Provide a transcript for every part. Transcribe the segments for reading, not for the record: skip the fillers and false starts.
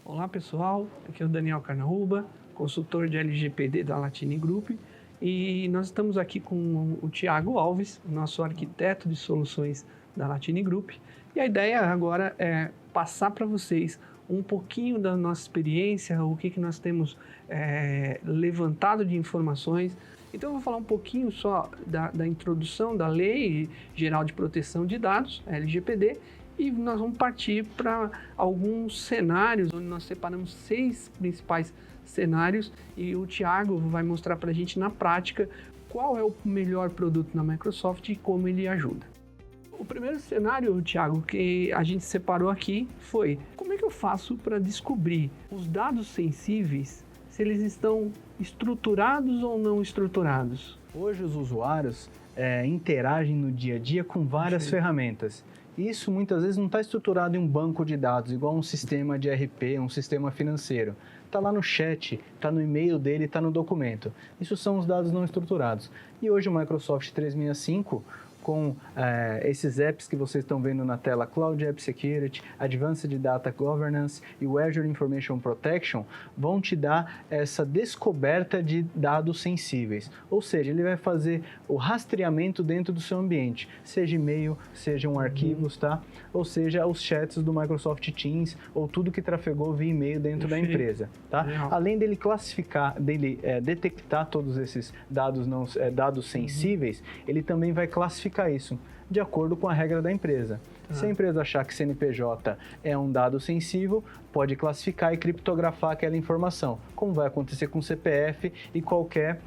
Olá pessoal, aqui é o Daniel Carnaúba, consultor de LGPD da Latini Group, e nós estamos aqui com o Thiago Alves, nosso arquiteto de soluções da Latini Group, e a ideia agora é passar para vocês um pouquinho da nossa experiência, o que nós temos levantado de informações. Então eu vou falar um pouquinho só da introdução da Lei Geral de Proteção de Dados, LGPD, e nós vamos partir para alguns cenários, onde nós separamos 6 principais cenários, e o Thiago vai mostrar para a gente na prática qual é o melhor produto na Microsoft e como ele ajuda. O primeiro cenário, Thiago, que a gente separou aqui foi: como é que eu faço para descobrir os dados sensíveis, se eles estão estruturados ou não estruturados? Hoje os usuários interagem no dia a dia com várias ferramentas. Isso muitas vezes não está estruturado em um banco de dados, igual um sistema de ERP, um sistema financeiro. Está lá no chat, está no e-mail dele, está no documento. Isso são os dados não estruturados. E hoje o Microsoft 365, com esses apps que vocês estão vendo na tela, Cloud App Security, Advanced Data Governance e o Azure Information Protection, vão te dar essa descoberta de dados sensíveis. Ou seja, ele vai fazer o rastreamento dentro do seu ambiente, seja e-mail, sejam arquivos, tá? Ou seja, os chats do Microsoft Teams ou tudo que trafegou via e-mail dentro da empresa, tá? Além dele classificar, detectar todos esses dados sensíveis, ele também vai classificar isso de acordo com a regra da empresa. Se a empresa achar que CNPJ é um dado sensível, pode classificar e criptografar aquela informação, como vai acontecer com CPF e qualquer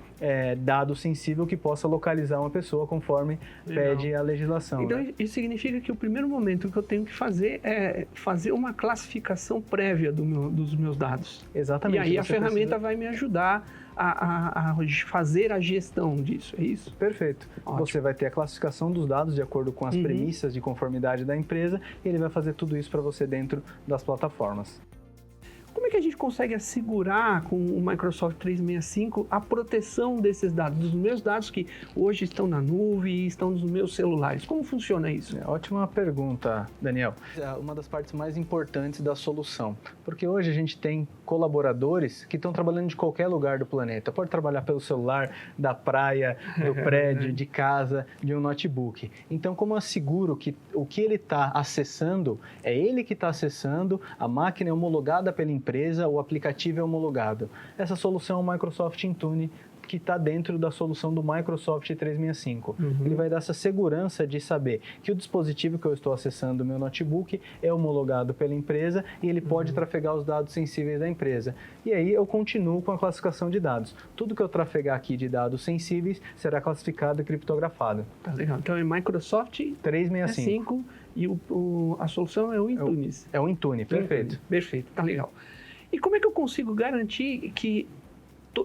dado sensível que possa localizar uma pessoa conforme pede a legislação. Então, né? Isso significa que o primeiro momento que eu tenho que fazer é fazer uma classificação prévia dos meus dados. Exatamente. E aí a ferramenta vai me ajudar a fazer a gestão disso, é isso? Perfeito. Ótimo. Você vai ter a classificação dos dados de acordo com as premissas de conformidade da empresa e ele vai fazer tudo isso para você dentro das plataformas. Como é que a gente consegue assegurar com o Microsoft 365 a proteção desses dados, dos meus dados que hoje estão na nuvem e estão nos meus celulares? Como funciona isso? Ótima pergunta, Daniel. É uma das partes mais importantes da solução, porque hoje a gente tem colaboradores que estão trabalhando de qualquer lugar do planeta. Pode trabalhar pelo celular, da praia, do prédio, de casa, de um notebook. Então, como eu asseguro que o que ele está acessando é ele que está acessando, a máquina é homologada pela empresa, o aplicativo é homologado. Essa solução é o Microsoft Intune, que está dentro da solução do Microsoft 365. Ele vai dar essa segurança de saber que o dispositivo que eu estou acessando, o meu notebook, é homologado pela empresa e ele pode trafegar os dados sensíveis da empresa. E aí eu continuo com a classificação de dados. Tudo que eu trafegar aqui de dados sensíveis será classificado e criptografado. Tá legal. Então é Microsoft 365 e a solução é o Intune. É o Intune, perfeito. Perfeito, tá legal. E como é que eu consigo garantir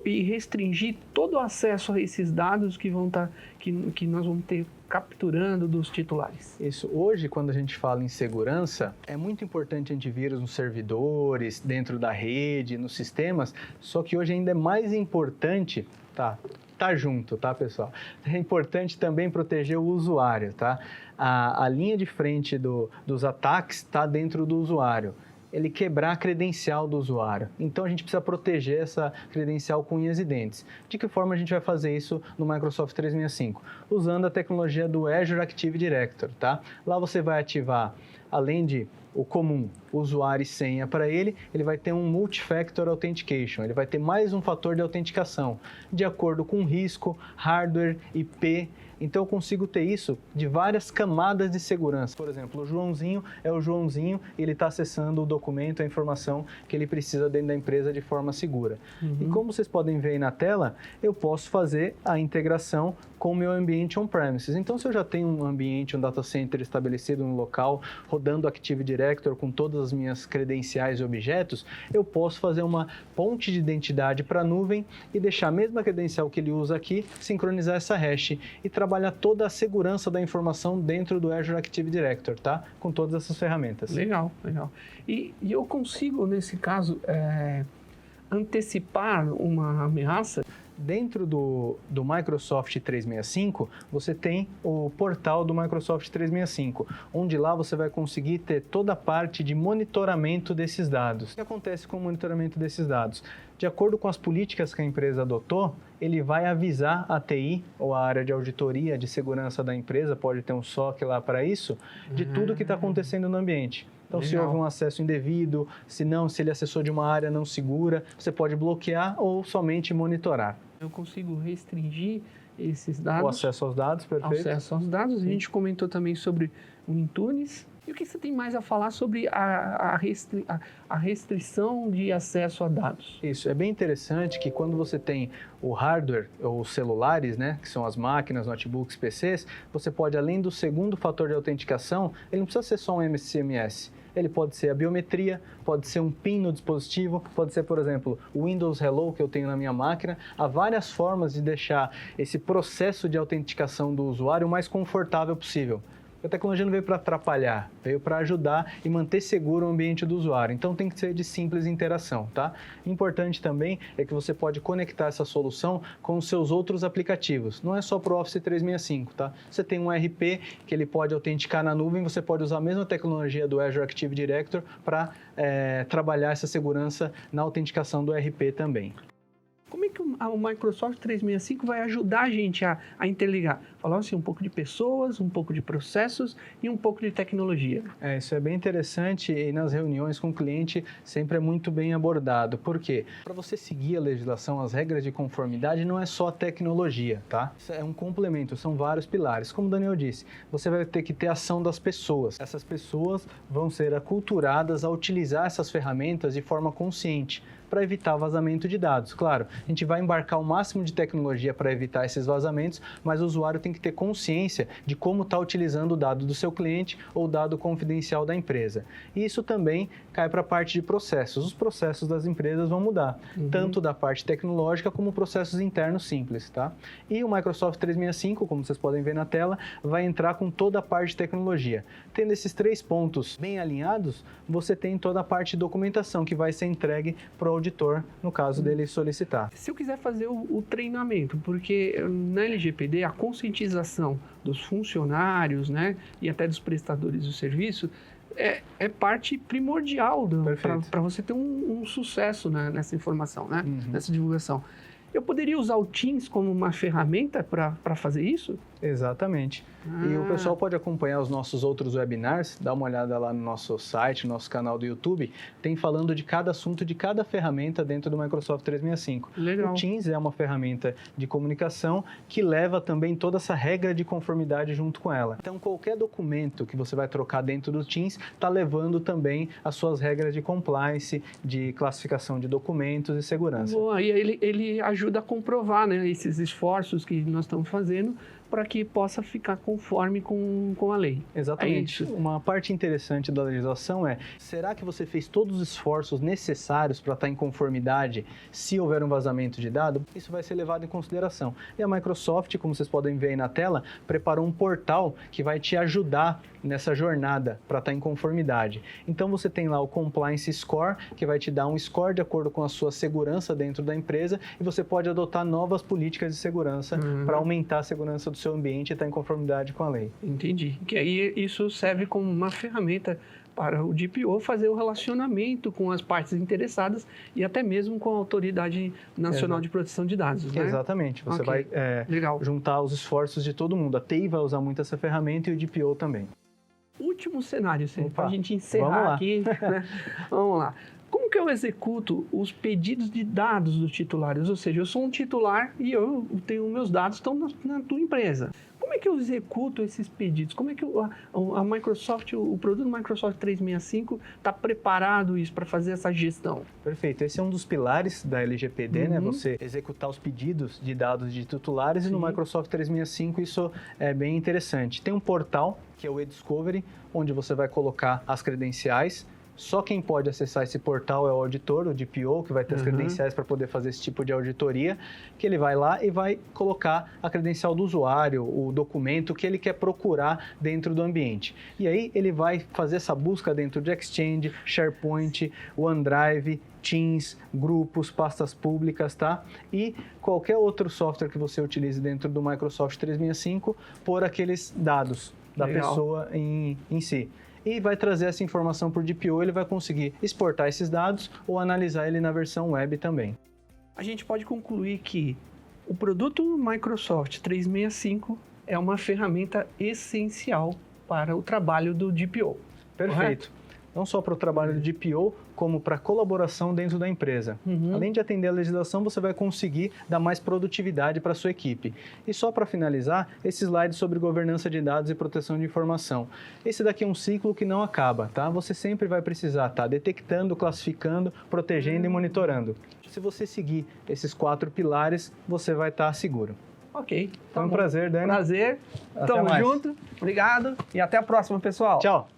e restringir todo o acesso a esses dados que nós vamos ter capturando dos titulares? Isso. Hoje, quando a gente fala em segurança, é muito importante antivírus nos servidores, dentro da rede, nos sistemas, só que hoje ainda é mais importante, tá junto, tá, pessoal? É importante também proteger o usuário, tá? A linha de frente dos ataques está dentro do usuário. Ele quebrar a credencial do usuário. Então, a gente precisa proteger essa credencial com unhas e dentes. De que forma a gente vai fazer isso no Microsoft 365? Usando a tecnologia do Azure Active Directory, tá? Lá você vai ativar, além de o comum, usuário e senha para ele vai ter um Multi-Factor Authentication, ele vai ter mais um fator de autenticação, de acordo com risco, hardware, IP. Então eu consigo ter isso de várias camadas de segurança. Por exemplo, o Joãozinho é o Joãozinho e ele está acessando o documento, a informação que ele precisa dentro da empresa de forma segura. E como vocês podem ver aí na tela, eu posso fazer a integração com o meu ambiente on-premises. Então, se eu já tenho um ambiente, um data center estabelecido no local, rodando Active Directory com todas as minhas credenciais e objetos, eu posso fazer uma ponte de identidade para a nuvem e deixar a mesma credencial que ele usa aqui, sincronizar essa hash e trabalhar toda a segurança da informação dentro do Azure Active Directory, tá? Com todas essas ferramentas. Legal, legal. E eu consigo, nesse caso, antecipar uma ameaça Dentro do Microsoft 365, você tem o portal do Microsoft 365, onde lá você vai conseguir ter toda a parte de monitoramento desses dados. O que acontece com o monitoramento desses dados? De acordo com as políticas que a empresa adotou, ele vai avisar a TI, ou a área de auditoria de segurança da empresa, pode ter um SOC lá para isso, de tudo que está acontecendo no ambiente. Então, se houve um acesso indevido, se ele acessou de uma área não segura, você pode bloquear ou somente monitorar. Eu consigo restringir esses dados. O acesso aos dados, perfeito. Acesso aos dados. A gente comentou também sobre o Intunes. E o que você tem mais a falar sobre a restrição de acesso a dados? Isso, é bem interessante que quando você tem o hardware, ou os celulares, né, que são as máquinas, notebooks, PCs, você pode, além do segundo fator de autenticação, ele não precisa ser só um MCMS. Ele pode ser a biometria, pode ser um PIN no dispositivo, pode ser, por exemplo, o Windows Hello que eu tenho na minha máquina. Há várias formas de deixar esse processo de autenticação do usuário o mais confortável possível. A tecnologia não veio para atrapalhar, veio para ajudar e manter seguro o ambiente do usuário. Então tem que ser de simples interação, tá? Importante também é que você pode conectar essa solução com os seus outros aplicativos. Não é só para o Office 365, tá? Você tem um RP que ele pode autenticar na nuvem, você pode usar a mesma tecnologia do Azure Active Directory para trabalhar essa segurança na autenticação do RP também. Como é que o Microsoft 365 vai ajudar a gente a interligar? Falar assim, um pouco de pessoas, um pouco de processos e um pouco de tecnologia. Isso é bem interessante e nas reuniões com o cliente sempre é muito bem abordado. Por quê? Para você seguir a legislação, as regras de conformidade não é só a tecnologia, tá? Isso é um complemento, são vários pilares. Como o Daniel disse, você vai ter que ter ação das pessoas. Essas pessoas vão ser aculturadas a utilizar essas ferramentas de forma consciente, para evitar vazamento de dados. Claro, a gente vai embarcar o máximo de tecnologia para evitar esses vazamentos, mas o usuário tem que ter consciência de como está utilizando o dado do seu cliente ou o dado confidencial da empresa. E isso também cai para a parte de processos. Os processos das empresas vão mudar, tanto da parte tecnológica como processos internos simples, tá? E o Microsoft 365, como vocês podem ver na tela, vai entrar com toda a parte de tecnologia. Tendo esses 3 pontos bem alinhados, você tem toda a parte de documentação que vai ser entregue para o auditor, no caso dele solicitar. Se eu quiser fazer o treinamento, porque na LGPD a conscientização dos funcionários, né, e até dos prestadores do serviço é parte primordial para você ter um sucesso nessa informação, né, nessa divulgação. Eu poderia usar o Teams como uma ferramenta para fazer isso? Exatamente. E o pessoal pode acompanhar os nossos outros webinars, dá uma olhada lá no nosso site, no nosso canal do YouTube, tem falando de cada assunto, de cada ferramenta dentro do Microsoft 365. Legal. O Teams é uma ferramenta de comunicação que leva também toda essa regra de conformidade junto com ela. Então, qualquer documento que você vai trocar dentro do Teams está levando também as suas regras de compliance, de classificação de documentos e segurança. Boa, e ele ajuda a comprovar, né, esses esforços que nós estamos fazendo para que possa ficar conforme com a lei. Exatamente. Uma parte interessante da legislação será que você fez todos os esforços necessários para estar em conformidade se houver um vazamento de dado? Isso vai ser levado em consideração. E a Microsoft, como vocês podem ver aí na tela, preparou um portal que vai te ajudar nessa jornada para estar em conformidade. Então você tem lá o Compliance Score, que vai te dar um score de acordo com a sua segurança dentro da empresa e você pode adotar novas políticas de segurança para aumentar a segurança do seu ambiente e estar em conformidade com a lei. Entendi. Que aí isso serve como uma ferramenta para o DPO fazer o relacionamento com as partes interessadas e até mesmo com a Autoridade Nacional de Proteção de Dados, né? Exatamente. Você vai juntar os esforços de todo mundo. A TI vai usar muito essa ferramenta e o DPO também. Último cenário, para a gente encerrar aqui. Né? Vamos lá. Como que eu executo os pedidos de dados dos titulares? Ou seja, eu sou um titular e eu tenho meus dados estão na tua empresa. Como é que eu executo esses pedidos? Como é que a Microsoft, o produto Microsoft 365 está preparado isso para fazer essa gestão? Perfeito. Esse é um dos pilares da LGPD, né? Você executar os pedidos de dados de titulares e no Microsoft 365 isso é bem interessante. Tem um portal que é o eDiscovery, onde você vai colocar as credenciais Só quem pode acessar esse portal é o auditor, o DPO, que vai ter as credenciais para poder fazer esse tipo de auditoria, que ele vai lá e vai colocar a credencial do usuário, o documento que ele quer procurar dentro do ambiente. E aí ele vai fazer essa busca dentro de Exchange, SharePoint, OneDrive, Teams, grupos, pastas públicas, tá? E qualquer outro software que você utilize dentro do Microsoft 365 por aqueles dados da pessoa em si. E vai trazer essa informação por DPO, ele vai conseguir exportar esses dados ou analisar ele na versão web também. A gente pode concluir que o produto Microsoft 365 é uma ferramenta essencial para o trabalho do DPO. Perfeito. Correto? Não só para o trabalho do DPO, como para a colaboração dentro da empresa. Além de atender a legislação, você vai conseguir dar mais produtividade para a sua equipe. E só para finalizar, esse slide sobre governança de dados e proteção de informação. Esse daqui é um ciclo que não acaba, tá? Você sempre vai precisar estar detectando, classificando, protegendo e monitorando. Se você seguir esses 4 pilares, você vai estar seguro. Ok. Foi um prazer, Dani. Prazer. Tamo junto. Obrigado. E até a próxima, pessoal. Tchau.